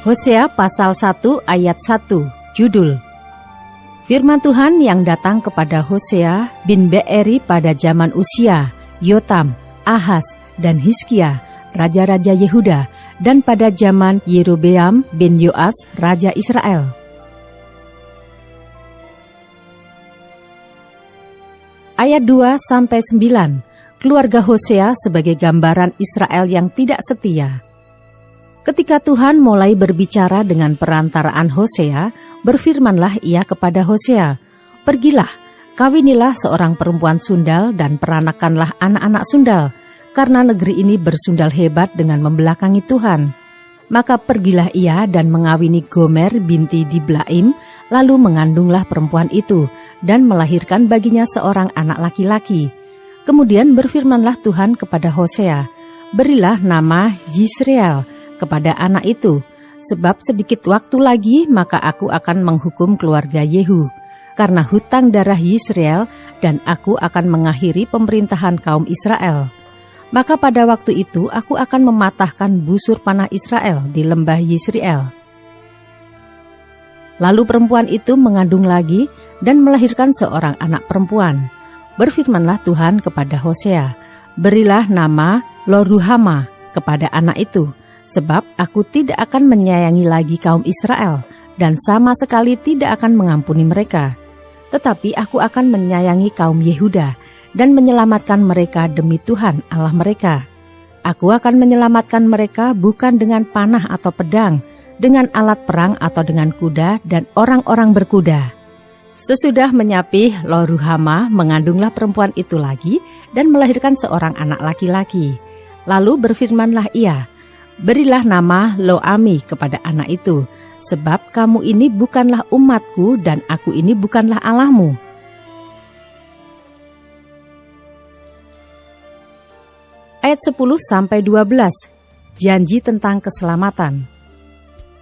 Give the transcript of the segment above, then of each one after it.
Hosea pasal 1 ayat 1, judul Firman Tuhan yang datang kepada Hosea bin Beeri pada zaman Usia, Yotam, Ahaz, dan Hizkia, raja-raja Yehuda, dan pada zaman Yerobeam bin Yoas, raja Israel. Ayat 2-9, keluarga Hosea sebagai gambaran Israel yang tidak setia. Ketika Tuhan mulai berbicara dengan perantaraan Hosea, berfirmanlah ia kepada Hosea, "Pergilah, kawinilah seorang perempuan sundal dan peranakanlah anak-anak sundal, karena negeri ini bersundal hebat dengan membelakangi Tuhan." Maka pergilah ia dan mengawini Gomer binti Diblaim, lalu mengandunglah perempuan itu, dan melahirkan baginya seorang anak laki-laki. Kemudian berfirmanlah Tuhan kepada Hosea, "Berilah nama Yisrael kepada anak itu, sebab sedikit waktu lagi maka aku akan menghukum keluarga Yehu, karena hutang darah Yisrael, dan aku akan mengakhiri pemerintahan kaum Israel. Maka pada waktu itu aku akan mematahkan busur panah Israel di lembah Yisrael." Lalu perempuan itu mengandung lagi dan melahirkan seorang anak perempuan. Berfirmanlah Tuhan kepada Hosea, "Berilah nama Lo-ruhama kepada anak itu, sebab aku tidak akan menyayangi lagi kaum Israel, dan sama sekali tidak akan mengampuni mereka. Tetapi aku akan menyayangi kaum Yehuda, dan menyelamatkan mereka demi Tuhan Allah mereka. Aku akan menyelamatkan mereka bukan dengan panah atau pedang, dengan alat perang atau dengan kuda dan orang-orang berkuda." Sesudah menyapih, Lo-ruhama mengandunglah perempuan itu lagi dan melahirkan seorang anak laki-laki. Lalu berfirmanlah ia, "Berilah nama Lo-ami kepada anak itu, sebab kamu ini bukanlah umatku dan aku ini bukanlah Allahmu." Ayat 10-12, janji tentang keselamatan.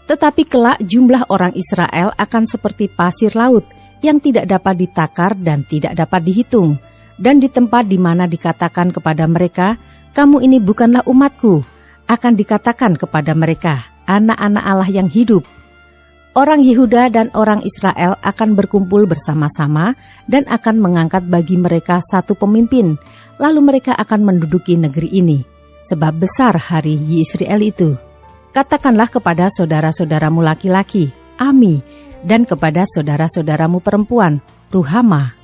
Tetapi kelak jumlah orang Israel akan seperti pasir laut, yang tidak dapat ditakar dan tidak dapat dihitung. Dan di tempat di mana dikatakan kepada mereka, "Kamu ini bukanlah umatku," akan dikatakan kepada mereka, "Anak-anak Allah yang hidup." Orang Yehuda dan orang Israel akan berkumpul bersama-sama dan akan mengangkat bagi mereka satu pemimpin, lalu mereka akan menduduki negeri ini, sebab besar hari Yisrael itu. Katakanlah kepada saudara-saudaramu laki-laki, "Ami," dan kepada saudara-saudaramu perempuan, "Ruhama."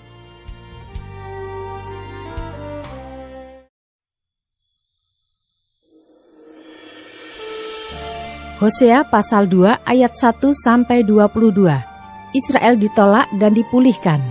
Hosea pasal 2 ayat 1-22. Israel ditolak dan dipulihkan.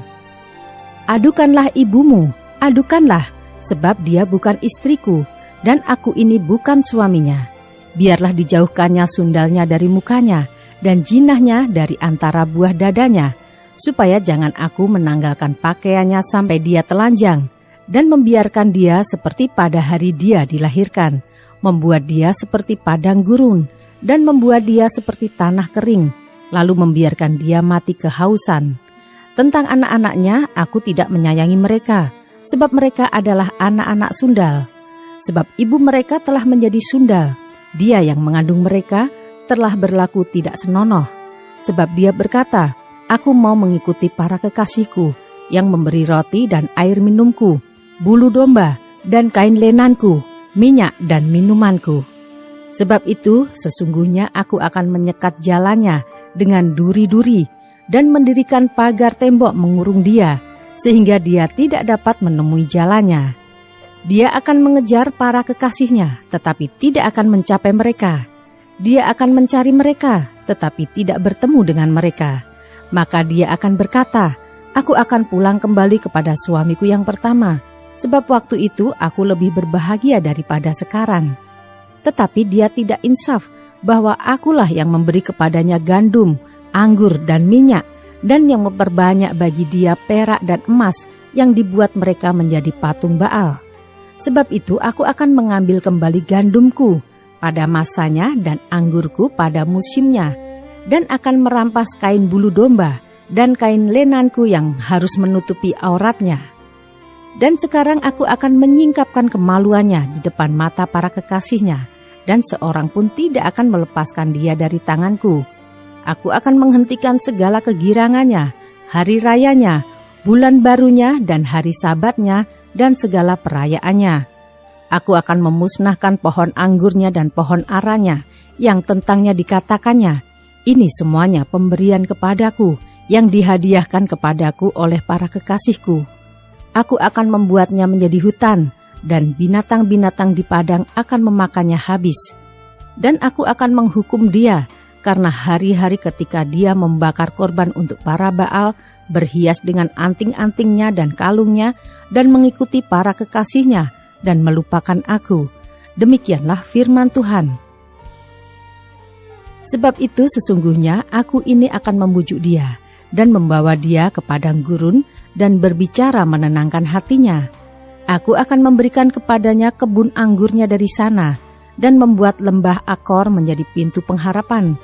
"Adukanlah ibumu, adukanlah, sebab dia bukan istriku, dan aku ini bukan suaminya. Biarlah dijauhkannya sundalnya dari mukanya, dan jinahnya dari antara buah dadanya, supaya jangan aku menanggalkan pakaiannya sampai dia telanjang, dan membiarkan dia seperti pada hari dia dilahirkan, membuat dia seperti padang gurun, dan membuat dia seperti tanah kering, lalu membiarkan dia mati kehausan. Tentang anak-anaknya aku tidak menyayangi mereka, sebab mereka adalah anak-anak sundal. Sebab ibu mereka telah menjadi sundal, dia yang mengandung mereka telah berlaku tidak senonoh. Sebab dia berkata, 'Aku mau mengikuti para kekasihku, yang memberi roti dan air minumku, bulu domba dan kain lenanku, minyak dan minumanku.' Sebab itu sesungguhnya aku akan menyekat jalannya dengan duri-duri, dan mendirikan pagar tembok mengurung dia, sehingga dia tidak dapat menemui jalannya. Dia akan mengejar para kekasihnya, tetapi tidak akan mencapai mereka. Dia akan mencari mereka, tetapi tidak bertemu dengan mereka. Maka dia akan berkata, 'Aku akan pulang kembali kepada suamiku yang pertama, sebab waktu itu aku lebih berbahagia daripada sekarang.' Tetapi dia tidak insaf, bahwa akulah yang memberi kepadanya gandum, anggur dan minyak, dan yang memperbanyak bagi dia perak dan emas yang dibuat mereka menjadi patung Baal. Sebab itu aku akan mengambil kembali gandumku pada masanya dan anggurku pada musimnya, dan akan merampas kain bulu domba dan kain lenanku yang harus menutupi auratnya. Dan sekarang aku akan menyingkapkan kemaluannya di depan mata para kekasihnya, dan seorang pun tidak akan melepaskan dia dari tanganku. Aku akan menghentikan segala kegirangannya, hari rayanya, bulan barunya, dan hari sabatnya, dan segala perayaannya. Aku akan memusnahkan pohon anggurnya dan pohon aranya, yang tentangnya dikatakannya, ini semuanya pemberian kepadaku, yang dihadiahkan kepadaku oleh para kekasihku. Aku akan membuatnya menjadi hutan, dan binatang-binatang di padang akan memakannya habis. Dan aku akan menghukum dia, karena hari-hari ketika dia membakar korban untuk para Baal, berhias dengan anting-antingnya dan kalungnya, dan mengikuti para kekasihnya, dan melupakan aku. Demikianlah firman Tuhan. Sebab itu sesungguhnya aku ini akan membujuk dia, dan membawa dia ke padang gurun, dan berbicara menenangkan hatinya. Aku akan memberikan kepadanya kebun anggurnya dari sana, dan membuat lembah Akor menjadi pintu pengharapan.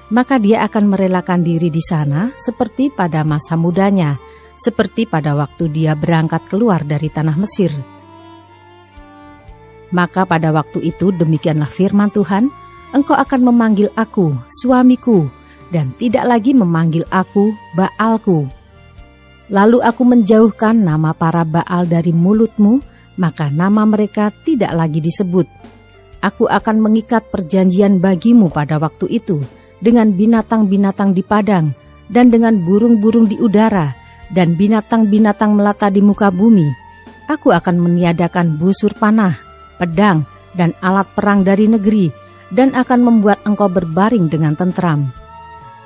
Maka dia akan merelakan diri di sana seperti pada masa mudanya, seperti pada waktu dia berangkat keluar dari tanah Mesir. Maka pada waktu itu demikianlah firman Tuhan, engkau akan memanggil aku, suamiku, dan tidak lagi memanggil aku, Baalku. Lalu aku menjauhkan nama para Baal dari mulutmu, maka nama mereka tidak lagi disebut. Aku akan mengikat perjanjian bagimu pada waktu itu, dengan binatang-binatang di padang, dan dengan burung-burung di udara, dan binatang-binatang melata di muka bumi. Aku akan meniadakan busur panah, pedang, dan alat perang dari negeri, dan akan membuat engkau berbaring dengan tentram.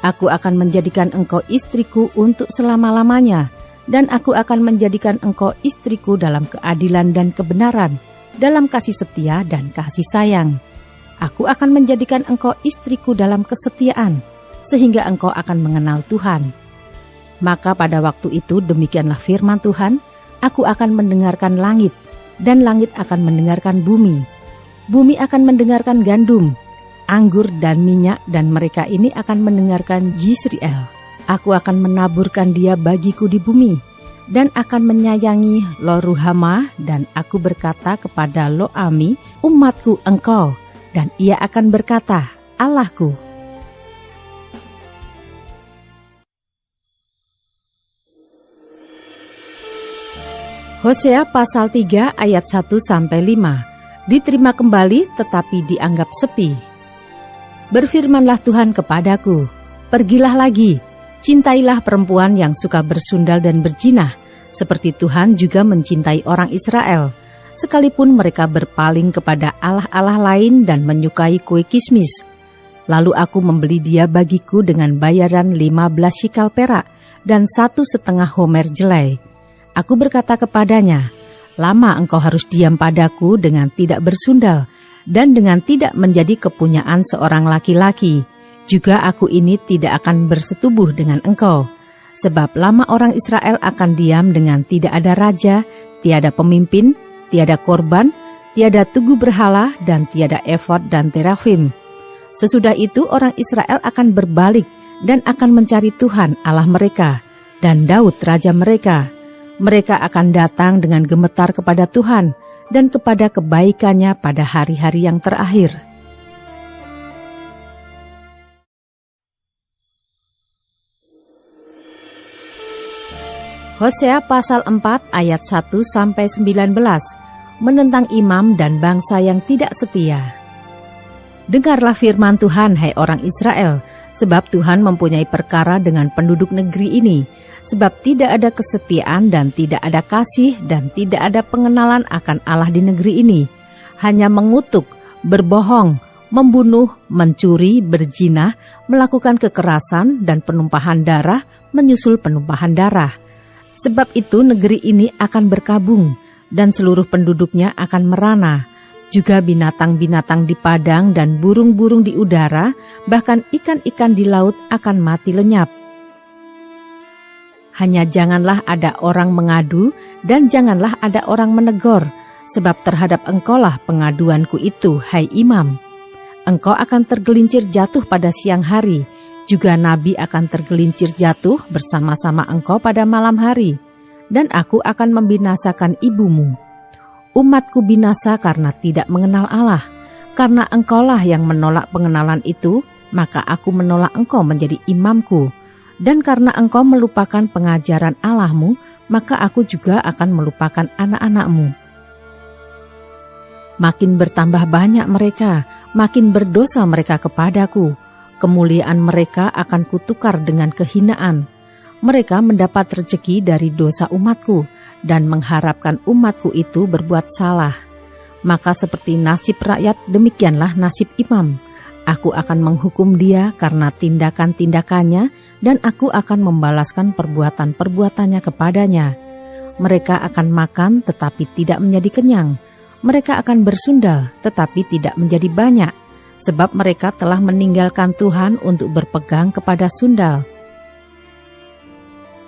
Aku akan menjadikan engkau istriku untuk selama-lamanya, dan aku akan menjadikan engkau istriku dalam keadilan dan kebenaran, dalam kasih setia dan kasih sayang. Aku akan menjadikan engkau istriku dalam kesetiaan, sehingga engkau akan mengenal Tuhan. Maka pada waktu itu demikianlah firman Tuhan, aku akan mendengarkan langit, dan langit akan mendengarkan bumi. Bumi akan mendengarkan gandum, anggur dan minyak, dan mereka ini akan mendengarkan Yisrael. Aku akan menaburkan dia bagiku di bumi, dan akan menyayangi Lo-ruhama, dan aku berkata kepada Lo-ami, umatku engkau, dan ia akan berkata, Allahku. Hosea pasal 3 ayat 1-5. Diterima kembali tetapi dianggap sepi. Berfirmanlah Tuhan kepadaku, pergilah lagi, cintailah perempuan yang suka bersundal dan berzinah, seperti Tuhan juga mencintai orang Israel, sekalipun mereka berpaling kepada allah-allah lain dan menyukai kue kismis. Lalu aku membeli dia bagiku dengan bayaran 15 shikal perak dan 1,5 homer jelai. Aku berkata kepadanya, lama engkau harus diam padaku dengan tidak bersundal, dan dengan tidak menjadi kepunyaan seorang laki-laki. Juga aku ini tidak akan bersetubuh dengan engkau. Sebab lama orang Israel akan diam dengan tidak ada raja, tiada pemimpin, tiada korban, tiada tugu berhala, dan tiada efod dan terafim. Sesudah itu orang Israel akan berbalik dan akan mencari Tuhan Allah mereka, dan Daud raja mereka. Mereka akan datang dengan gemetar kepada Tuhan dan kepada kebaikannya pada hari-hari yang terakhir. Hosea pasal 4 ayat 1-19 menentang imam dan bangsa yang tidak setia. Dengarlah firman Tuhan, hai orang Israel, sebab Tuhan mempunyai perkara dengan penduduk negeri ini, sebab tidak ada kesetiaan dan tidak ada kasih dan tidak ada pengenalan akan Allah di negeri ini, hanya mengutuk, berbohong, membunuh, mencuri, berzina, melakukan kekerasan dan penumpahan darah, menyusul penumpahan darah. Sebab itu negeri ini akan berkabung, dan seluruh penduduknya akan merana. Juga binatang-binatang di padang dan burung-burung di udara, bahkan ikan-ikan di laut akan mati lenyap. Hanya janganlah ada orang mengadu, dan janganlah ada orang menegur, sebab terhadap engkaulah pengaduanku itu, hai imam. Engkau akan tergelincir jatuh pada siang hari, juga nabi akan tergelincir jatuh bersama-sama engkau pada malam hari, dan aku akan membinasakan ibumu. Umatku binasa karena tidak mengenal Allah. Karena engkaulah yang menolak pengenalan itu, maka aku menolak engkau menjadi imamku. Dan karena engkau melupakan pengajaran Allahmu, maka aku juga akan melupakan anak-anakmu. Makin bertambah banyak mereka, makin berdosa mereka kepadaku. Kemuliaan mereka akan kutukar dengan kehinaan. Mereka mendapat rezeki dari dosa umatku, dan mengharapkan umatku itu berbuat salah. Maka seperti nasib rakyat, demikianlah nasib imam. Aku akan menghukum dia karena tindakan-tindakannya, dan aku akan membalaskan perbuatan-perbuatannya kepadanya. Mereka akan makan tetapi tidak menjadi kenyang. Mereka akan bersundal tetapi tidak menjadi banyak, sebab mereka telah meninggalkan Tuhan untuk berpegang kepada sundal.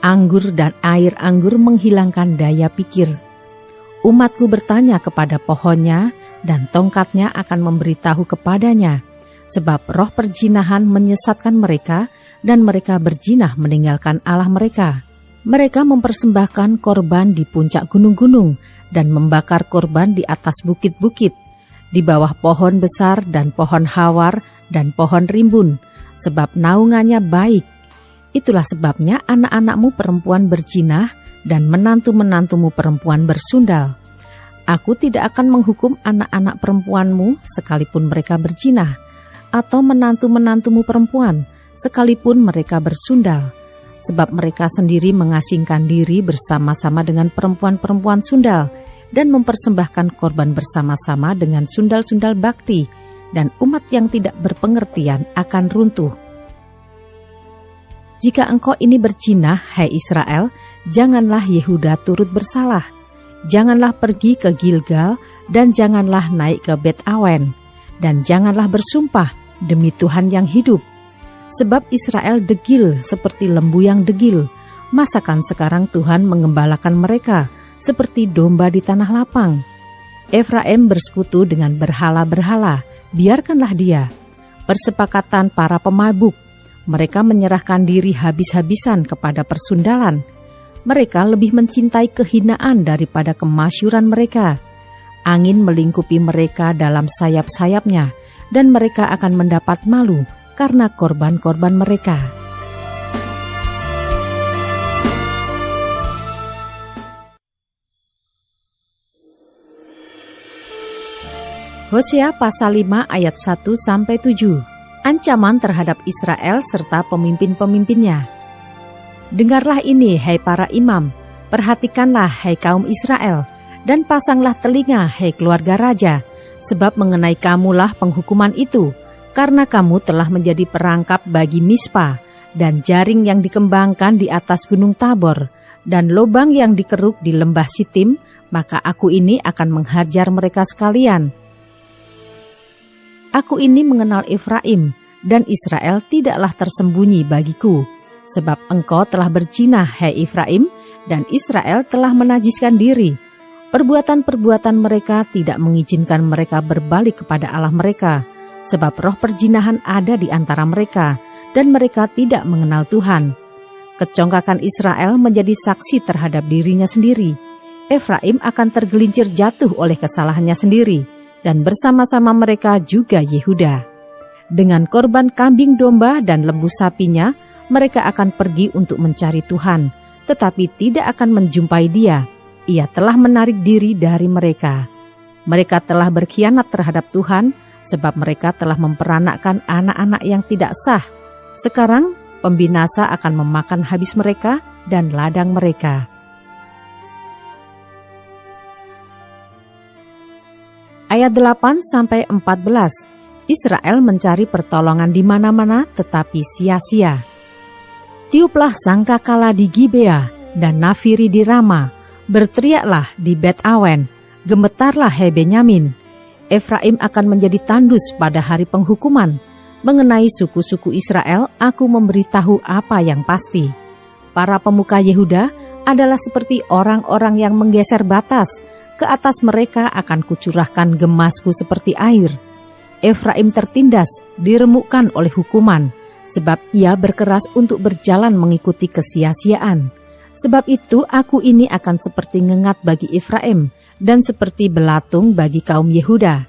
Anggur dan air anggur menghilangkan daya pikir. Umatku bertanya kepada pohonnya, dan tongkatnya akan memberitahu kepadanya, sebab roh perjinahan menyesatkan mereka, dan mereka berjinah meninggalkan Allah mereka. Mereka mempersembahkan korban di puncak gunung-gunung, dan membakar korban di atas bukit-bukit, di bawah pohon besar dan pohon hawar dan pohon rimbun, sebab naungannya baik. Itulah sebabnya anak-anakmu perempuan berjinah, dan menantu-menantumu perempuan bersundal. Aku tidak akan menghukum anak-anak perempuanmu sekalipun mereka berjinah, atau menantu-menantumu perempuan sekalipun mereka bersundal, sebab mereka sendiri mengasingkan diri bersama-sama dengan perempuan-perempuan sundal, dan mempersembahkan korban bersama-sama dengan sundal-sundal bakti, dan umat yang tidak berpengertian akan runtuh. Jika engkau ini berjinah, hai Israel, janganlah Yehuda turut bersalah. Janganlah pergi ke Gilgal, dan janganlah naik ke Bet Awen, dan janganlah bersumpah demi Tuhan yang hidup. Sebab Israel degil seperti lembu yang degil. Masakan sekarang Tuhan mengembalakan mereka seperti domba di tanah lapang. Efraim bersekutu dengan berhala-berhala, biarkanlah dia. Persepakatan para pemabuk, mereka menyerahkan diri habis-habisan kepada persundalan. Mereka lebih mencintai kehinaan daripada kemasyuran mereka. Angin melingkupi mereka dalam sayap-sayapnya, dan mereka akan mendapat malu karena korban-korban mereka. Hosea pasal 5 ayat 1-7. Ancaman terhadap Israel serta pemimpin-pemimpinnya. Dengarlah ini, hai para imam, perhatikanlah, hai kaum Israel, dan pasanglah telinga, hai keluarga raja, sebab mengenai kamulah penghukuman itu, karena kamu telah menjadi perangkap bagi Mispa, dan jaring yang dikembangkan di atas gunung Tabor, dan lubang yang dikeruk di lembah Sitim, maka aku ini akan menghajar mereka sekalian. Aku ini mengenal Efraim, dan Israel tidaklah tersembunyi bagiku. Sebab engkau telah berjinah, hai Efraim, dan Israel telah menajiskan diri. Perbuatan-perbuatan mereka tidak mengizinkan mereka berbalik kepada Allah mereka, sebab roh perjinahan ada di antara mereka, dan mereka tidak mengenal Tuhan. Kecongkakan Israel menjadi saksi terhadap dirinya sendiri. Efraim akan tergelincir jatuh oleh kesalahannya sendiri, dan bersama-sama mereka juga Yehuda. Dengan korban kambing domba dan lembu sapinya, mereka akan pergi untuk mencari Tuhan, tetapi tidak akan menjumpai Dia. Ia telah menarik diri dari mereka. Mereka telah berkhianat terhadap Tuhan, sebab mereka telah memperanakkan anak-anak yang tidak sah. Sekarang pembinasa akan memakan habis mereka dan ladang mereka. Ayat 8-14. Israel mencari pertolongan di mana-mana tetapi sia-sia. Tiuplah sangkakala di Gibea dan nafiri di Rama, berteriaklah di Bet Awen, gemetarlah hai Benyamin. Efraim akan menjadi tandus pada hari penghukuman. Mengenai suku-suku Israel, aku memberitahu apa yang pasti. Para pemuka Yehuda adalah seperti orang-orang yang menggeser batas. Ke atas mereka akan kucurahkan gemasku seperti air. Efraim tertindas, diremukkan oleh hukuman, sebab ia berkeras untuk berjalan mengikuti kesia-siaan. Sebab itu aku ini akan seperti ngengat bagi Efraim, dan seperti belatung bagi kaum Yehuda.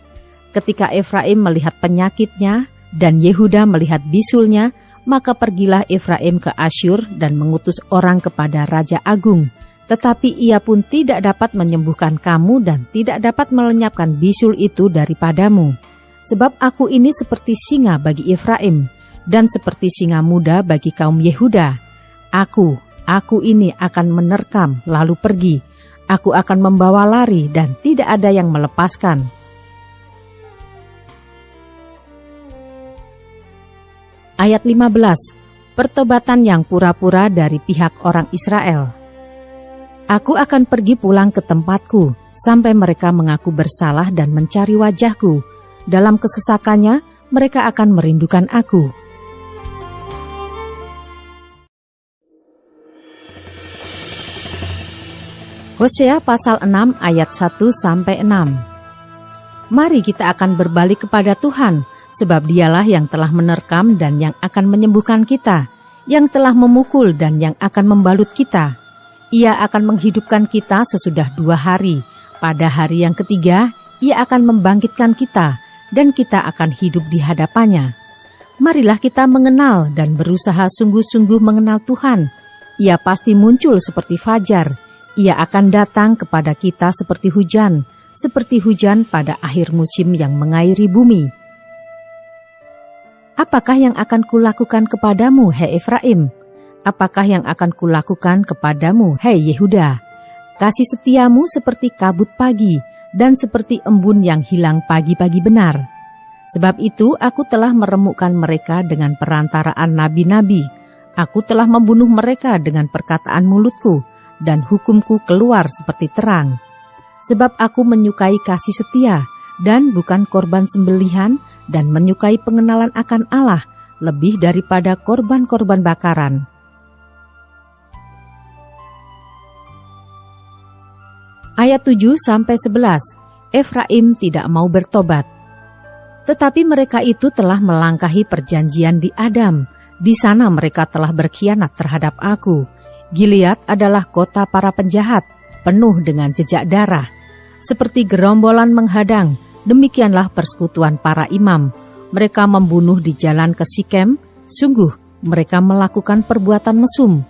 Ketika Efraim melihat penyakitnya dan Yehuda melihat bisulnya, maka pergilah Efraim ke Asyur dan mengutus orang kepada Raja Agung. Tetapi ia pun tidak dapat menyembuhkan kamu dan tidak dapat melenyapkan bisul itu daripadamu. Sebab aku ini seperti singa bagi Efraim dan seperti singa muda bagi kaum Yehuda. Aku ini akan menerkam lalu pergi. Aku akan membawa lari dan tidak ada yang melepaskan. Ayat 15. Pertobatan yang pura-pura dari pihak orang Israel. Aku akan pergi pulang ke tempatku sampai mereka mengaku bersalah dan mencari wajahku. Dalam kesesakannya, mereka akan merindukan aku. Hosea pasal 6 ayat 1-6. Mari kita akan berbalik kepada Tuhan, sebab dialah yang telah menerkam dan yang akan menyembuhkan kita, yang telah memukul dan yang akan membalut kita. Ia akan menghidupkan kita sesudah 2 hari. Pada hari yang ketiga, ia akan membangkitkan kita, dan kita akan hidup di hadapannya. Marilah kita mengenal dan berusaha sungguh-sungguh mengenal Tuhan. Ia pasti muncul seperti fajar. Ia akan datang kepada kita seperti hujan pada akhir musim yang mengairi bumi. Apakah yang akan kulakukan kepadamu, hai Efraim? Apakah yang akan kulakukan kepadamu, hai Yehuda? Kasih setiamu seperti kabut pagi dan seperti embun yang hilang pagi-pagi benar. Sebab itu aku telah meremukkan mereka dengan perantaraan nabi-nabi. Aku telah membunuh mereka dengan perkataan mulutku, dan hukumku keluar seperti terang. Sebab aku menyukai kasih setia, dan bukan korban sembelihan, dan menyukai pengenalan akan Allah lebih daripada korban-korban bakaran. Ayat 7-11. Efraim tidak mau bertobat. Tetapi mereka itu telah melangkahi perjanjian di Adam. Di sana mereka telah berkhianat terhadap aku. Gilead adalah kota para penjahat, penuh dengan jejak darah. Seperti gerombolan menghadang, demikianlah persekutuan para imam. Mereka membunuh di jalan ke Sikem. Sungguh, mereka melakukan perbuatan mesum.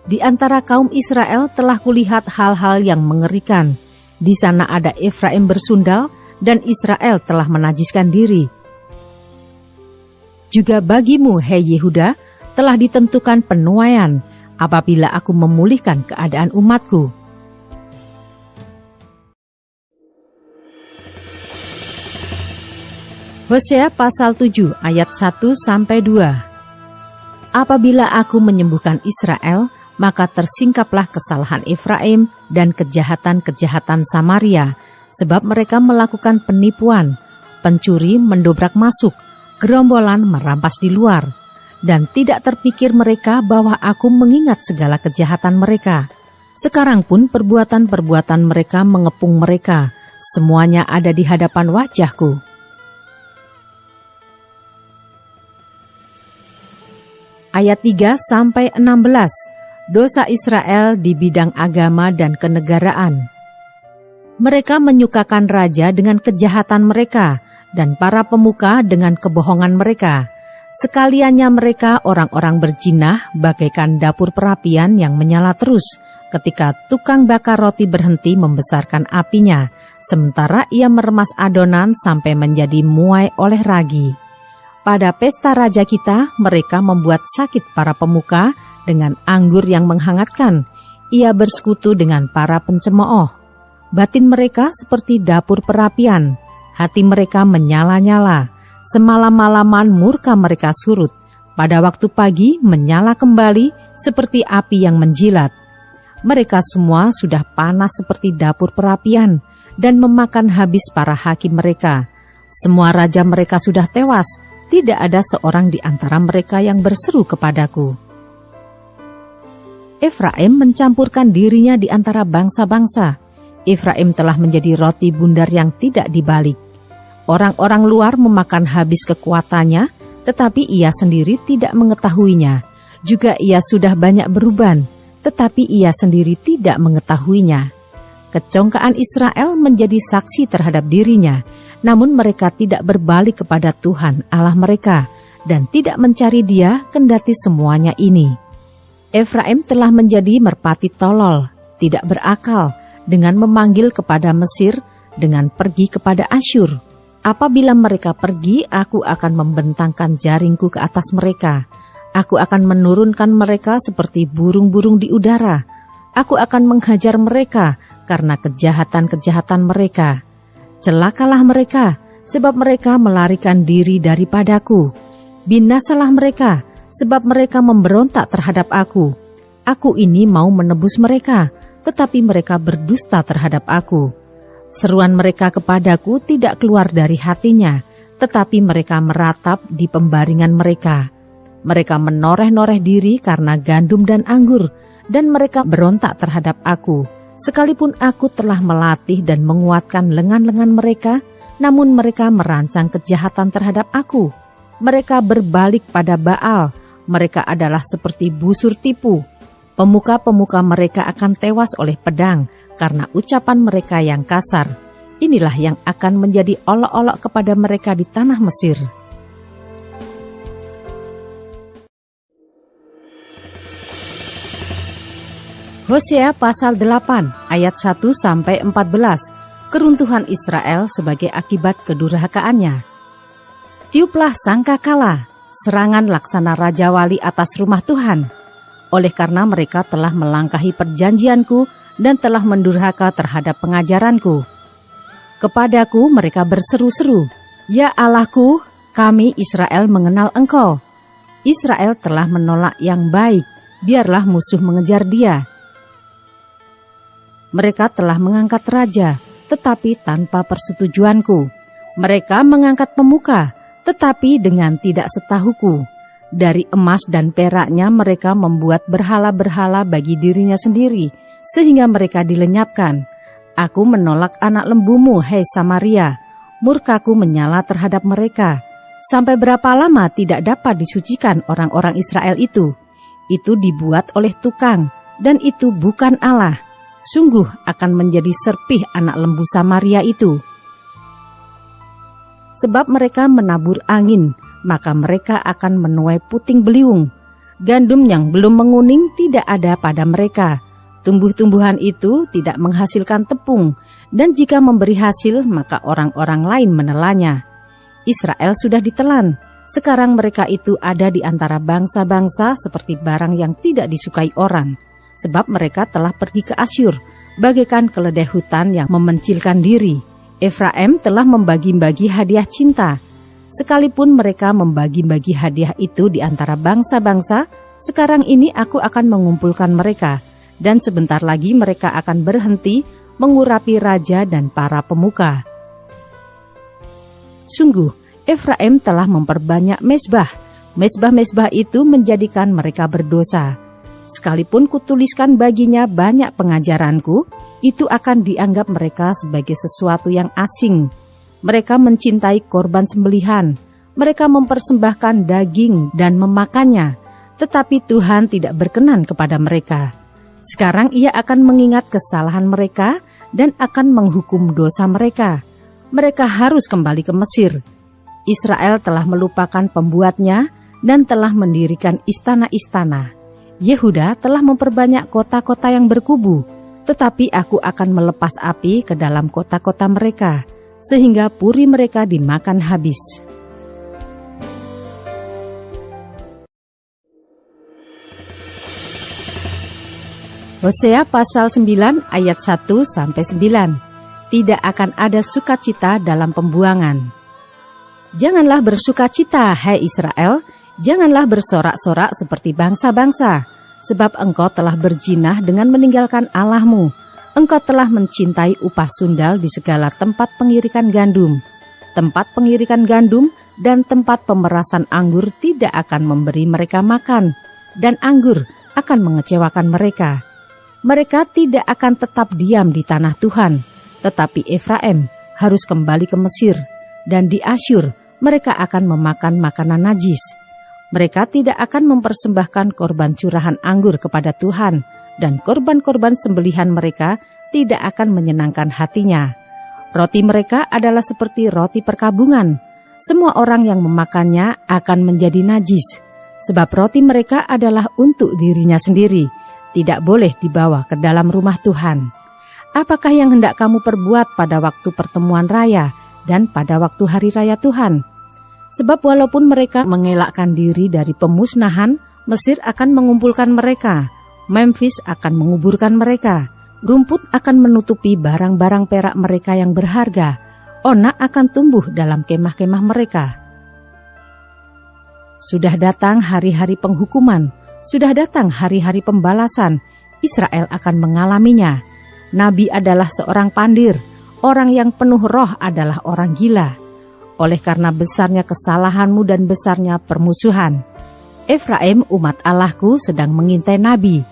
Di antara kaum Israel telah kulihat hal-hal yang mengerikan. Di sana ada Efraim bersundal, dan Israel telah menajiskan diri. Juga bagimu, hai Yehuda, telah ditentukan penuaian, apabila aku memulihkan keadaan umatku. Hosea pasal 7 ayat 1-2. Apabila aku menyembuhkan Israel, maka tersingkaplah kesalahan Efraim dan kejahatan-kejahatan Samaria, sebab mereka melakukan penipuan, pencuri mendobrak masuk, gerombolan merampas di luar, dan tidak terpikir mereka bahwa aku mengingat segala kejahatan mereka. Sekarang pun perbuatan-perbuatan mereka mengepung mereka, semuanya ada di hadapan wajahku. Ayat 3-16. Dosa Israel di bidang agama dan kenegaraan. Mereka menyukakan raja dengan kejahatan mereka, dan para pemuka dengan kebohongan mereka. Sekaliannya mereka orang-orang berjinah bagaikan dapur perapian yang menyala terus, ketika tukang bakar roti berhenti membesarkan apinya, sementara ia meremas adonan sampai menjadi muai oleh ragi. Pada pesta raja kita, mereka membuat sakit para pemuka dengan anggur yang menghangatkan. Ia bersekutu dengan para pencemooh. Batin mereka seperti dapur perapian. Hati mereka menyala-nyala. Semalam-malaman murka mereka surut. Pada waktu pagi menyala kembali seperti api yang menjilat. Mereka semua sudah panas seperti dapur perapian dan memakan habis para hakim mereka. Semua raja mereka sudah tewas. Tidak ada seorang di antara mereka yang berseru kepadaku. Efraim mencampurkan dirinya di antara bangsa-bangsa. Efraim telah menjadi roti bundar yang tidak dibalik. Orang-orang luar memakan habis kekuatannya, tetapi ia sendiri tidak mengetahuinya. Juga ia sudah banyak beruban, tetapi ia sendiri tidak mengetahuinya. Kecongkaan Israel menjadi saksi terhadap dirinya, namun mereka tidak berbalik kepada Tuhan Allah mereka dan tidak mencari Dia kendati semuanya ini. Efraim telah menjadi merpati tolol, tidak berakal, dengan memanggil kepada Mesir, dengan pergi kepada Asyur. Apabila mereka pergi, aku akan membentangkan jaringku ke atas mereka. Aku akan menurunkan mereka seperti burung-burung di udara. Aku akan menghajar mereka karena kejahatan-kejahatan mereka. Celakalah mereka, sebab mereka melarikan diri daripadaku. Binasalah mereka, sebab mereka memberontak terhadap aku. Aku ini mau menebus mereka, tetapi mereka berdusta terhadap aku. Seruan mereka kepadaku tidak keluar dari hatinya, tetapi mereka meratap di pembaringan mereka. Mereka menoreh-noreh diri karena gandum dan anggur, dan mereka berontak terhadap aku. Sekalipun aku telah melatih dan menguatkan lengan-lengan mereka, namun mereka merancang kejahatan terhadap aku. Mereka berbalik pada Baal, mereka adalah seperti busur tipu. Pemuka-pemuka mereka akan tewas oleh pedang, karena ucapan mereka yang kasar. Inilah yang akan menjadi olok-olok kepada mereka di tanah Mesir. Hosea pasal 8 ayat 1-14, keruntuhan Israel sebagai akibat kedurhakaannya. Tiuplah sangkakala, serangan laksana Raja Wali atas rumah Tuhan. Oleh karena mereka telah melangkahi perjanjianku dan telah mendurhaka terhadap pengajaranku. Kepadaku mereka berseru-seru, "Ya Allahku, kami Israel mengenal Engkau." Israel telah menolak yang baik, biarlah musuh mengejar dia. Mereka telah mengangkat raja, tetapi tanpa persetujuanku. Mereka mengangkat pemuka, tetapi dengan tidak setahuku. Dari emas dan peraknya mereka membuat berhala-berhala bagi dirinya sendiri, sehingga mereka dilenyapkan. Aku menolak anak lembumu, hei Samaria. Murkaku menyala terhadap mereka. Sampai berapa lama tidak dapat disucikan orang-orang Israel itu? Itu dibuat oleh tukang, dan itu bukan Allah. Sungguh akan menjadi serpih anak lembu Samaria itu. Sebab mereka menabur angin, maka mereka akan menuai puting beliung. Gandum yang belum menguning tidak ada pada mereka. Tumbuh-tumbuhan itu tidak menghasilkan tepung, dan jika memberi hasil, maka orang-orang lain menelannya. Israel sudah ditelan. Sekarang mereka itu ada di antara bangsa-bangsa seperti barang yang tidak disukai orang. Sebab mereka telah pergi ke Asyur, bagaikan keledai hutan yang memencilkan diri. Efraim telah membagi-bagi hadiah cinta. Sekalipun mereka membagi-bagi hadiah itu di antara bangsa-bangsa, sekarang ini aku akan mengumpulkan mereka, dan sebentar lagi mereka akan berhenti mengurapi raja dan para pemuka. Sungguh, Efraim telah memperbanyak mezbah. Mezbah-mezbah itu menjadikan mereka berdosa. Sekalipun kutuliskan baginya banyak pengajaranku, itu akan dianggap mereka sebagai sesuatu yang asing. Mereka mencintai korban sembelihan, mereka mempersembahkan daging dan memakannya, tetapi Tuhan tidak berkenan kepada mereka. Sekarang Ia akan mengingat kesalahan mereka dan akan menghukum dosa mereka. Mereka harus kembali ke Mesir. Israel telah melupakan pembuatnya dan telah mendirikan istana-istana. Yehuda telah memperbanyak kota-kota yang berkubu, tetapi aku akan melepas api ke dalam kota-kota mereka, sehingga puri mereka dimakan habis. Hosea pasal 9 ayat 1-9. Tidak akan ada sukacita dalam pembuangan. Janganlah bersukacita, hai Israel, janganlah bersorak-sorak seperti bangsa-bangsa, sebab engkau telah berjinah dengan meninggalkan Allahmu. Engkau telah mencintai upah sundal di segala tempat pengirikan gandum. Tempat pengirikan gandum dan tempat pemerasan anggur tidak akan memberi mereka makan, dan anggur akan mengecewakan mereka. Mereka tidak akan tetap diam di tanah Tuhan, tetapi Efraim harus kembali ke Mesir, dan di Asyur mereka akan memakan makanan najis. Mereka tidak akan mempersembahkan korban curahan anggur kepada Tuhan, dan korban-korban sembelihan mereka tidak akan menyenangkan hatinya. Roti mereka adalah seperti roti perkabungan. Semua orang yang memakannya akan menjadi najis, sebab roti mereka adalah untuk dirinya sendiri, tidak boleh dibawa ke dalam rumah Tuhan. Apakah yang hendak kamu perbuat pada waktu pertemuan raya dan pada waktu hari raya Tuhan? Sebab walaupun mereka mengelakkan diri dari pemusnahan, Mesir akan mengumpulkan mereka, Memphis akan menguburkan mereka, rumput akan menutupi barang-barang perak mereka yang berharga, onak akan tumbuh dalam kemah-kemah mereka. Sudah datang hari-hari penghukuman, sudah datang hari-hari pembalasan, Israel akan mengalaminya. Nabi adalah seorang pandir, orang yang penuh roh adalah orang gila. Oleh karena besarnya kesalahanmu dan besarnya permusuhan, Efraim umat Allahku sedang mengintai Nabi.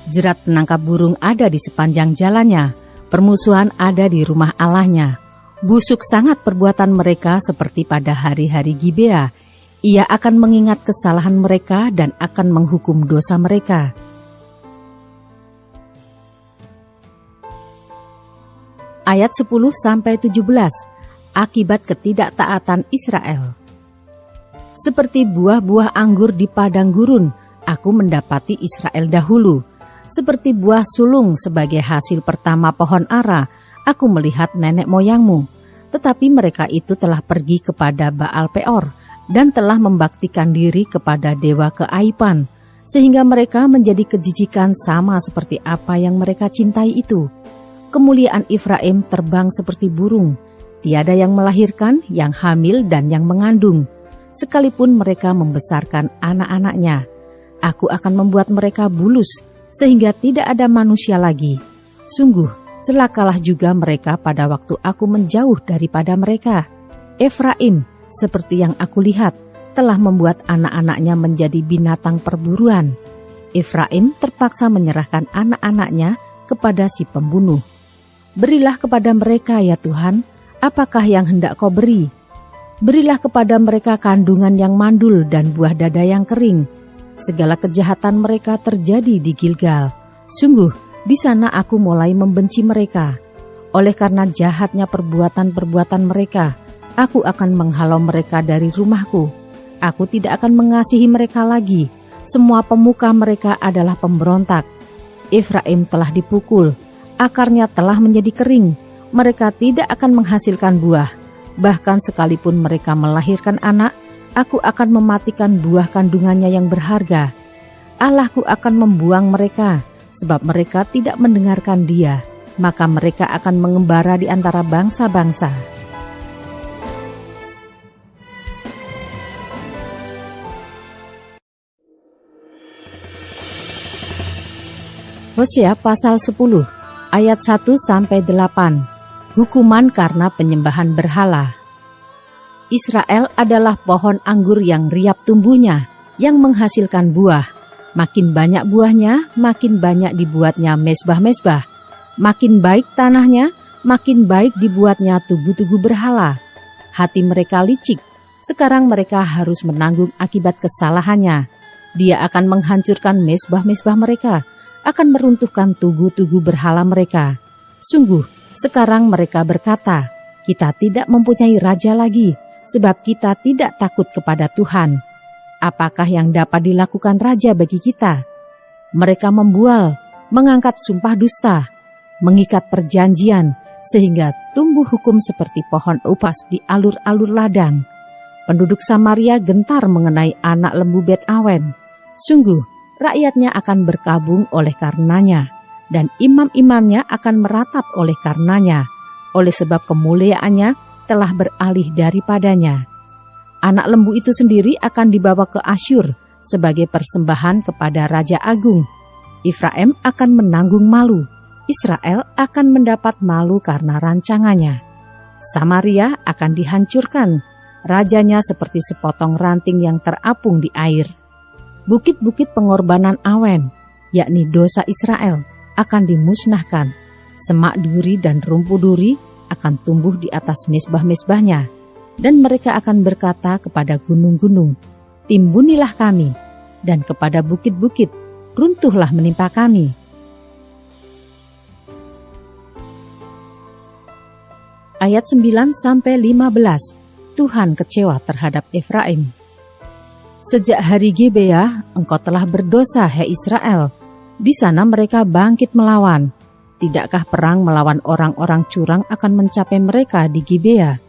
Jerat penangkap burung ada di sepanjang jalannya, permusuhan ada di rumah Allahnya. Busuk sangat perbuatan mereka seperti pada hari-hari Gibea. Ia akan mengingat kesalahan mereka dan akan menghukum dosa mereka. Ayat 10-17, akibat ketidaktaatan Israel. Seperti buah-buah anggur di padang gurun, aku mendapati Israel dahulu. Seperti buah sulung sebagai hasil pertama pohon ara, aku melihat nenek moyangmu. Tetapi mereka itu telah pergi kepada Baal Peor dan telah membaktikan diri kepada dewa keaiban, sehingga mereka menjadi kejijikan sama seperti apa yang mereka cintai itu. Kemuliaan Efraim terbang seperti burung, tiada yang melahirkan, yang hamil dan yang mengandung. Sekalipun mereka membesarkan anak-anaknya, aku akan membuat mereka bulus, sehingga tidak ada manusia lagi. Sungguh, celakalah juga mereka pada waktu aku menjauh daripada mereka. Efraim, seperti yang aku lihat, telah membuat anak-anaknya menjadi binatang perburuan. Efraim terpaksa menyerahkan anak-anaknya kepada si pembunuh. Berilah kepada mereka, ya Tuhan, apakah yang hendak kau beri? Berilah kepada mereka kandungan yang mandul dan buah dada yang kering. Segala kejahatan mereka terjadi di Gilgal. Sungguh, di sana aku mulai membenci mereka. Oleh karena jahatnya perbuatan-perbuatan mereka, aku akan menghalau mereka dari rumahku. Aku tidak akan mengasihi mereka lagi. Semua pemuka mereka adalah pemberontak. Efraim telah dipukul, akarnya telah menjadi kering. Mereka tidak akan menghasilkan buah. Bahkan sekalipun mereka melahirkan anak, aku akan mematikan buah kandungannya yang berharga. Allahku akan membuang mereka, sebab mereka tidak mendengarkan Dia. Maka mereka akan mengembara di antara bangsa-bangsa. Hosea pasal 10, ayat 1-8. Hukuman karena penyembahan berhala. Israel adalah pohon anggur yang riap tumbuhnya, yang menghasilkan buah. Makin banyak buahnya, makin banyak dibuatnya mezbah-mezbah. Makin baik tanahnya, makin baik dibuatnya tugu-tugu berhala. Hati mereka licik, sekarang mereka harus menanggung akibat kesalahannya. Dia akan menghancurkan mezbah-mezbah mereka, akan meruntuhkan tugu-tugu berhala mereka. Sungguh, sekarang mereka berkata, kita tidak mempunyai raja lagi, sebab kita tidak takut kepada Tuhan. Apakah yang dapat dilakukan raja bagi kita? Mereka membual, mengangkat sumpah dusta, mengikat perjanjian, sehingga tumbuh hukum seperti pohon upas di alur-alur ladang. Penduduk Samaria gentar mengenai anak lembu Bet Awen. Sungguh, rakyatnya akan berkabung oleh karenanya, dan imam-imamnya akan meratap oleh karenanya, oleh sebab kemuliaannya telah beralih daripadanya. Anak lembu itu sendiri akan dibawa ke Asyur sebagai persembahan kepada Raja Agung. Efraim akan menanggung malu, Israel akan mendapat malu karena rancangannya. Samaria akan dihancurkan, rajanya seperti sepotong ranting yang terapung di air. Bukit-bukit pengorbanan Awen, yakni dosa Israel, akan dimusnahkan. Semak duri dan rumput duri akan tumbuh di atas mezbah-mezbahnya, dan mereka akan berkata kepada gunung-gunung, timbunilah kami, dan kepada bukit-bukit, runtuhlah menimpa kami. Ayat 9-15, Tuhan kecewa terhadap Efraim. Sejak hari Gibeah, engkau telah berdosa, hai Israel. Di sana mereka bangkit melawan. Tidakkah perang melawan orang-orang curang akan mencapai mereka di Gibeah?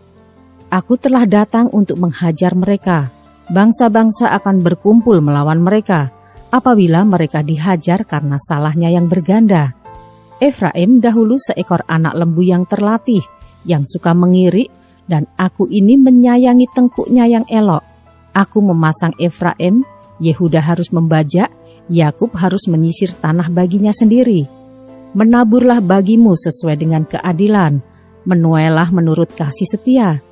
Aku telah datang untuk menghajar mereka. Bangsa-bangsa akan berkumpul melawan mereka apabila mereka dihajar karena salahnya yang berganda. Efraim dahulu seekor anak lembu yang terlatih, yang suka mengirik, dan aku ini menyayangi tengkuknya yang elok. Aku memasang Efraim, Yehuda harus membajak, Yakub harus menyisir tanah baginya sendiri. Menaburlah bagimu sesuai dengan keadilan, menuailah menurut kasih setia.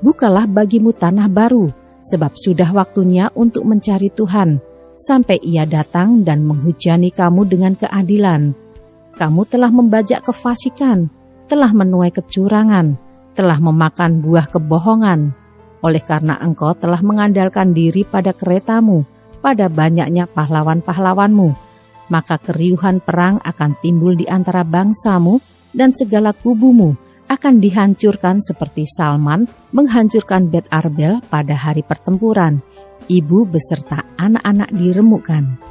Bukalah bagimu tanah baru, sebab sudah waktunya untuk mencari Tuhan, sampai Ia datang dan menghujani kamu dengan keadilan. Kamu telah membajak kefasikan, telah menuai kecurangan, telah memakan buah kebohongan. Oleh karena engkau telah mengandalkan diri pada keretamu, pada banyaknya pahlawan-pahlawanmu, maka keriuhan perang akan timbul di antara bangsamu, dan segala kubumu akan dihancurkan seperti Salman menghancurkan Bet Arbel pada hari pertempuran. Ibu beserta anak-anak diremukkan.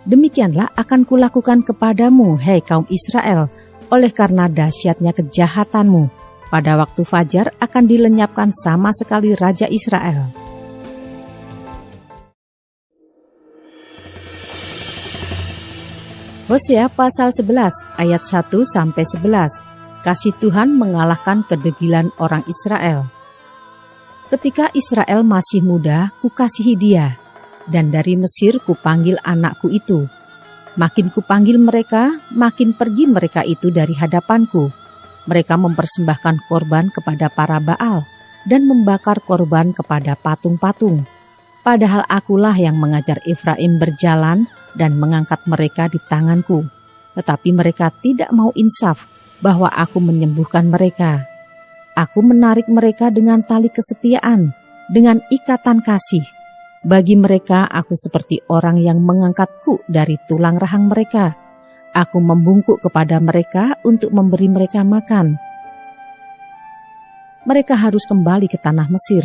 Demikianlah akan kulakukan kepadamu, hai kaum Israel, oleh karena dahsyatnya kejahatanmu. Pada waktu fajar akan dilenyapkan sama sekali Raja Israel. Hosea pasal 11 ayat 1-11. Kasih Tuhan mengalahkan kedegilan orang Israel. Ketika Israel masih muda, kukasihi dia, dan dari Mesir kupanggil anakku itu. Makin kupanggil mereka, makin pergi mereka itu dari hadapanku. Mereka mempersembahkan korban kepada para Baal dan membakar korban kepada patung-patung. Padahal akulah yang mengajar Efraim berjalan dan mengangkat mereka di tanganku. Tetapi mereka tidak mau insaf bahwa aku menyembuhkan mereka. Aku menarik mereka dengan tali kesetiaan, dengan ikatan kasih. Bagi mereka aku seperti orang yang mengangkat kuk dari tulang rahang mereka. Aku membungkuk kepada mereka untuk memberi mereka makan. Mereka harus kembali ke tanah Mesir,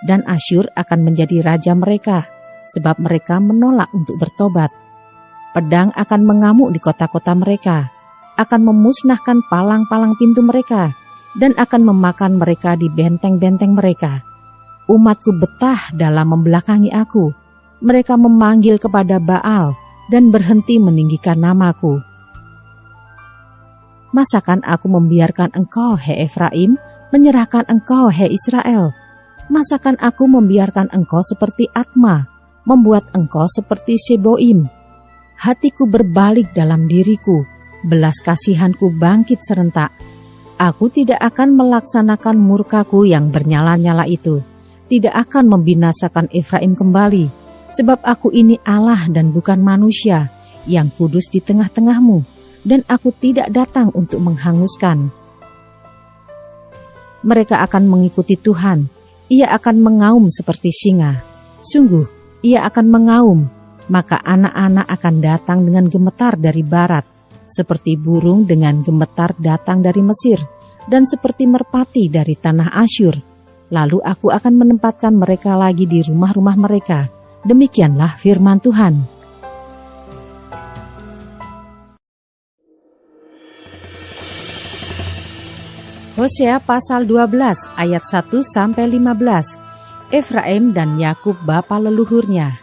dan Asyur akan menjadi raja mereka, sebab mereka menolak untuk bertobat. Pedang akan mengamuk di kota-kota mereka, akan memusnahkan palang-palang pintu mereka, dan akan memakan mereka di benteng-benteng mereka. Umatku betah dalam membelakangi aku. Mereka memanggil kepada Baal dan berhenti meninggikan namaku. Masakan aku membiarkan engkau, hai Efraim, menyerahkan engkau, hai Israel? Masakan aku membiarkan engkau seperti Atma, membuat engkau seperti Seboim? Hatiku berbalik dalam diriku, belas kasihanku bangkit serentak. Aku tidak akan melaksanakan murkaku yang bernyala-nyala itu, tidak akan membinasakan Efraim kembali, sebab aku ini Allah dan bukan manusia, yang kudus di tengah-tengahmu, dan aku tidak datang untuk menghanguskan. Mereka akan mengikuti Tuhan, Ia akan mengaum seperti singa. Sungguh, Ia akan mengaum, maka anak-anak akan datang dengan gemetar dari barat, seperti burung dengan gemetar datang dari Mesir, dan seperti merpati dari tanah Asyur. Lalu aku akan menempatkan mereka lagi di rumah-rumah mereka. Demikianlah firman Tuhan. Hosea pasal 12 ayat 1-15. Efraim dan Yakub bapa leluhurnya.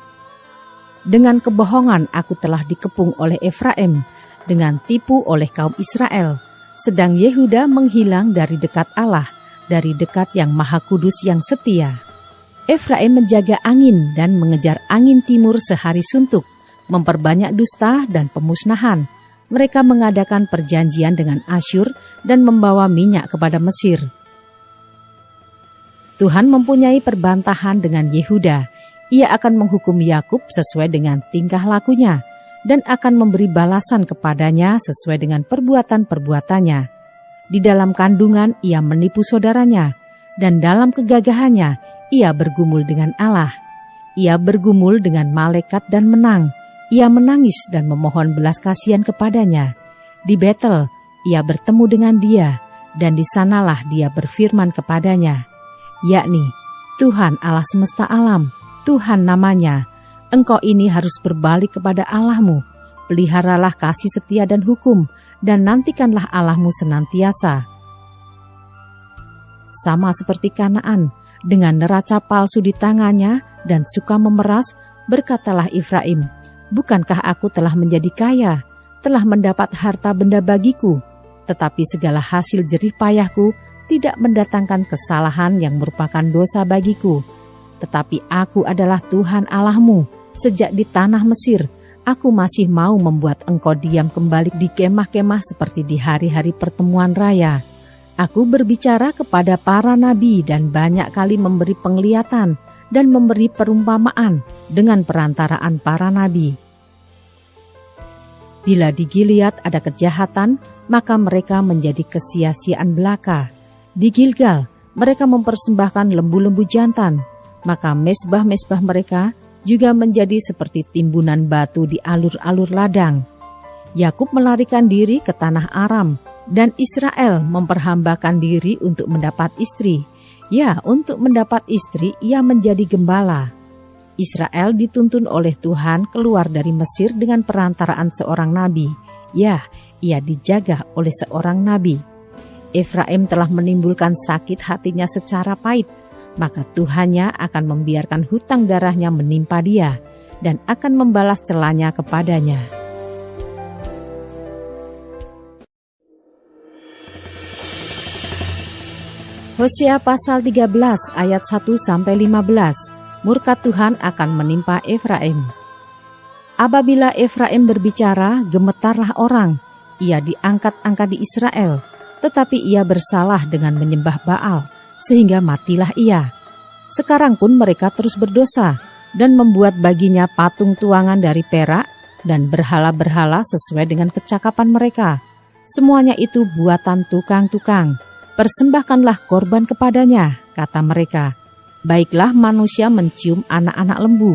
Dengan kebohongan aku telah dikepung oleh Efraim, dengan tipu oleh kaum Israel. Sedang Yehuda menghilang dari dekat Allah, dari dekat yang Maha Kudus yang setia. Efraim menjaga angin dan mengejar angin timur sehari suntuk, memperbanyak dusta dan pemusnahan. Mereka mengadakan perjanjian dengan Asyur dan membawa minyak kepada Mesir. Tuhan mempunyai perbantahan dengan Yehuda. Ia akan menghukum Yakub sesuai dengan tingkah lakunya, dan akan memberi balasan kepadanya sesuai dengan perbuatan-perbuatannya. Di dalam kandungan ia menipu saudaranya, dan dalam kegagahannya ia bergumul dengan Allah. Ia bergumul dengan malaikat dan menang. Ia menangis dan memohon belas kasihan kepadanya. Di Betel ia bertemu dengan dia, dan di sanalah dia berfirman kepadanya, yakni, Tuhan Allah semesta alam, Tuhan namanya, engkau ini harus berbalik kepada Allahmu, peliharalah kasih setia dan hukum, dan nantikanlah Allahmu senantiasa. Sama seperti Kanaan, dengan neraca palsu di tangannya dan suka memeras, berkatalah Efraim, bukankah aku telah menjadi kaya, telah mendapat harta benda bagiku, tetapi segala hasil jerih payahku tidak mendatangkan kesalahan yang merupakan dosa bagiku. Tetapi aku adalah Tuhan Allahmu, sejak di tanah Mesir, aku masih mau membuat engkau diam kembali di kemah-kemah seperti di hari-hari pertemuan raya. Aku berbicara kepada para nabi dan banyak kali memberi penglihatan dan memberi perumpamaan dengan perantaraan para nabi. Bila di Gilead ada kejahatan, maka mereka menjadi kesia-siaan belaka. Di Gilgal, mereka mempersembahkan lembu-lembu jantan, maka mesbah-mesbah mereka juga menjadi seperti timbunan batu di alur-alur ladang. Yakub melarikan diri ke tanah Aram, dan Israel memperhambakan diri untuk mendapat istri. Ya, untuk mendapat istri ia menjadi gembala. Israel dituntun oleh Tuhan keluar dari Mesir dengan perantaraan seorang nabi. Ya, ia dijaga oleh seorang nabi. Efraim telah menimbulkan sakit hatinya secara pahit, maka Tuhannya akan membiarkan hutang darahnya menimpa dia dan akan membalas celanya kepadanya. Hosea pasal 13 ayat 1-15. Murka Tuhan akan menimpa Efraim. Apabila Efraim berbicara, gemetarlah orang. Ia diangkat-angkat di Israel, tetapi ia bersalah dengan menyembah Baal, sehingga matilah ia. Sekarang pun mereka terus berdosa, dan membuat baginya patung tuangan dari perak, dan berhala-berhala sesuai dengan kecakapan mereka. Semuanya itu buatan tukang-tukang. Persembahkanlah korban kepadanya, kata mereka. Baiklah manusia mencium anak-anak lembu.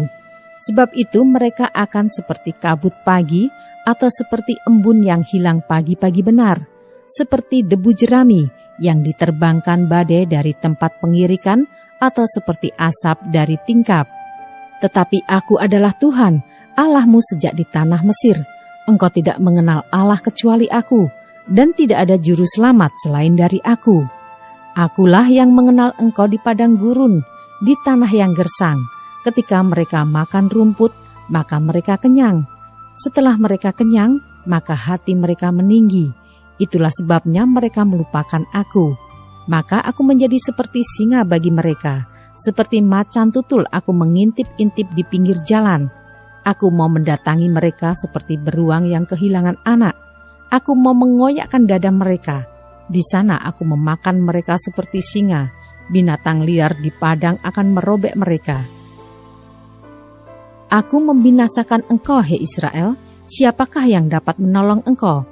Sebab itu mereka akan seperti kabut pagi atau seperti embun yang hilang pagi-pagi benar. Seperti debu jerami yang diterbangkan badai dari tempat pengirikan atau seperti asap dari tingkap. Tetapi aku adalah Tuhan, Allahmu sejak di tanah Mesir. Engkau tidak mengenal Allah kecuali aku, dan tidak ada juru selamat selain dari aku. Akulah yang mengenal engkau di padang gurun, di tanah yang gersang. Ketika mereka makan rumput, maka mereka kenyang. Setelah mereka kenyang, maka hati mereka meninggi. Itulah sebabnya mereka melupakan aku. Maka aku menjadi seperti singa bagi mereka. Seperti macan tutul aku mengintip-intip di pinggir jalan. Aku mau mendatangi mereka seperti beruang yang kehilangan anak. Aku mau mengoyakkan dada mereka. Di sana aku memakan mereka seperti singa. Binatang liar di padang akan merobek mereka. Aku membinasakan engkau, hei Israel. Siapakah yang dapat menolong engkau?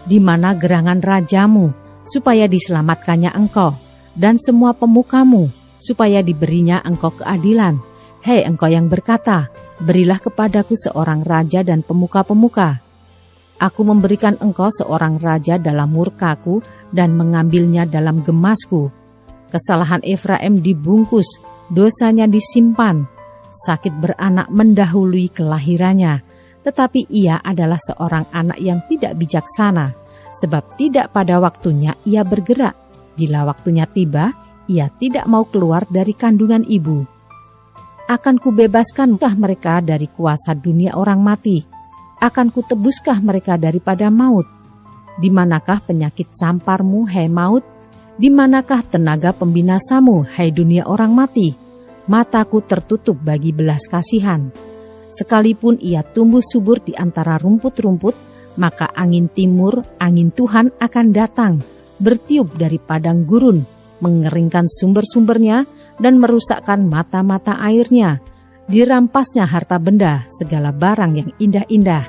Di mana gerangan rajamu, supaya diselamatkannya engkau, dan semua pemukamu, supaya diberinya engkau keadilan? Hei engkau yang berkata, berilah kepadaku seorang raja dan pemuka-pemuka. Aku memberikan engkau seorang raja dalam murkaku dan mengambilnya dalam gemasku. Kesalahan Efraim dibungkus, dosanya disimpan. Sakit beranak mendahului kelahirannya, tetapi ia adalah seorang anak yang tidak bijaksana, sebab tidak pada waktunya ia bergerak. Bila waktunya tiba, ia tidak mau keluar dari kandungan ibu. Akan kubebaskanlah mereka dari kuasa dunia orang mati? Akan kutebuskah mereka daripada maut? Di manakah penyakit samparmu, hai maut? Di manakah tenaga pembinasamu, hai dunia orang mati? Mataku tertutup bagi belas kasihan. Sekalipun ia tumbuh subur di antara rumput-rumput, maka angin timur, angin Tuhan akan datang, bertiup dari padang gurun, mengeringkan sumber-sumbernya dan merusakkan mata-mata airnya. Dirampasnya harta benda, segala barang yang indah-indah.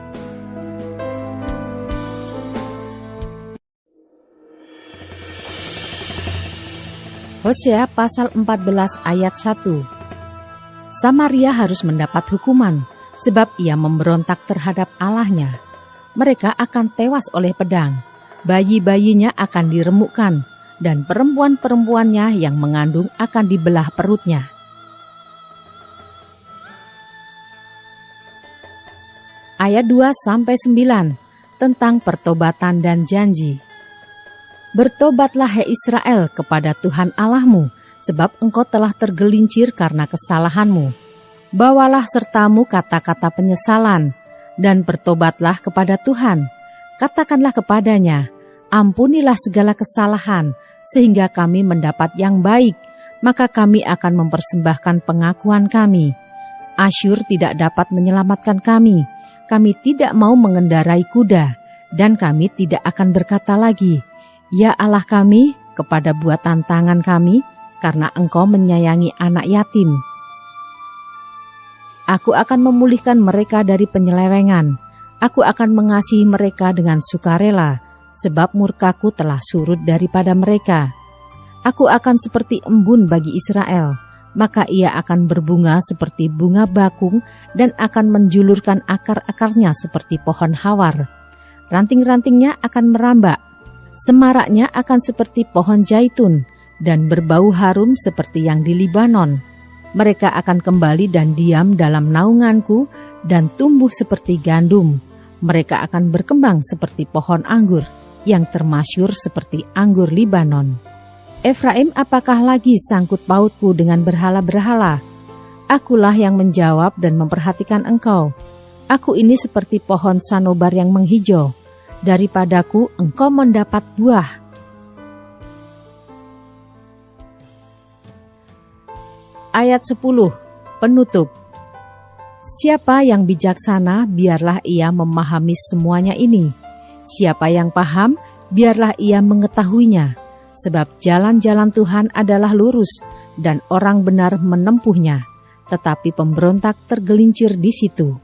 Hosea pasal 14 ayat 1. Samaria harus mendapat hukuman, sebab ia memberontak terhadap Allahnya. Mereka akan tewas oleh pedang, bayi-bayinya akan diremukkan, dan perempuan-perempuannya yang mengandung akan dibelah perutnya. Ayat 2-9 tentang pertobatan dan janji. Bertobatlah hai Israel kepada Tuhan Allahmu, sebab engkau telah tergelincir karena kesalahanmu. Bawalah sertamu kata-kata penyesalan, dan bertobatlah kepada Tuhan. Katakanlah kepadanya, ampunilah segala kesalahan, sehingga kami mendapat yang baik, maka kami akan mempersembahkan pengakuan kami. Asyur tidak dapat menyelamatkan kami tidak mau mengendarai kuda, dan kami tidak akan berkata lagi, ya Allah kami, kepada buatan tangan kami, karena engkau menyayangi anak yatim. Aku akan memulihkan mereka dari penyelewengan, aku akan mengasihi mereka dengan sukarela, sebab murkaku telah surut daripada mereka. Aku akan seperti embun bagi Israel, maka ia akan berbunga seperti bunga bakung dan akan menjulurkan akar-akarnya seperti pohon hawar. Ranting-rantingnya akan merambak, semaraknya akan seperti pohon zaitun, dan berbau harum seperti yang di Libanon. Mereka akan kembali dan diam dalam naunganku dan tumbuh seperti gandum. Mereka akan berkembang seperti pohon anggur yang termasyur seperti anggur Libanon. Efraim, apakah lagi sangkut pautku dengan berhala-berhala? Akulah yang menjawab dan memperhatikan engkau. Aku ini seperti pohon sanobar yang menghijau. Daripadaku engkau mendapat buah. Ayat 10, penutup. Siapa yang bijaksana, biarlah ia memahami semuanya ini. Siapa yang paham, biarlah ia mengetahuinya. Sebab jalan-jalan Tuhan adalah lurus, dan orang benar menempuhnya, tetapi pemberontak tergelincir di situ.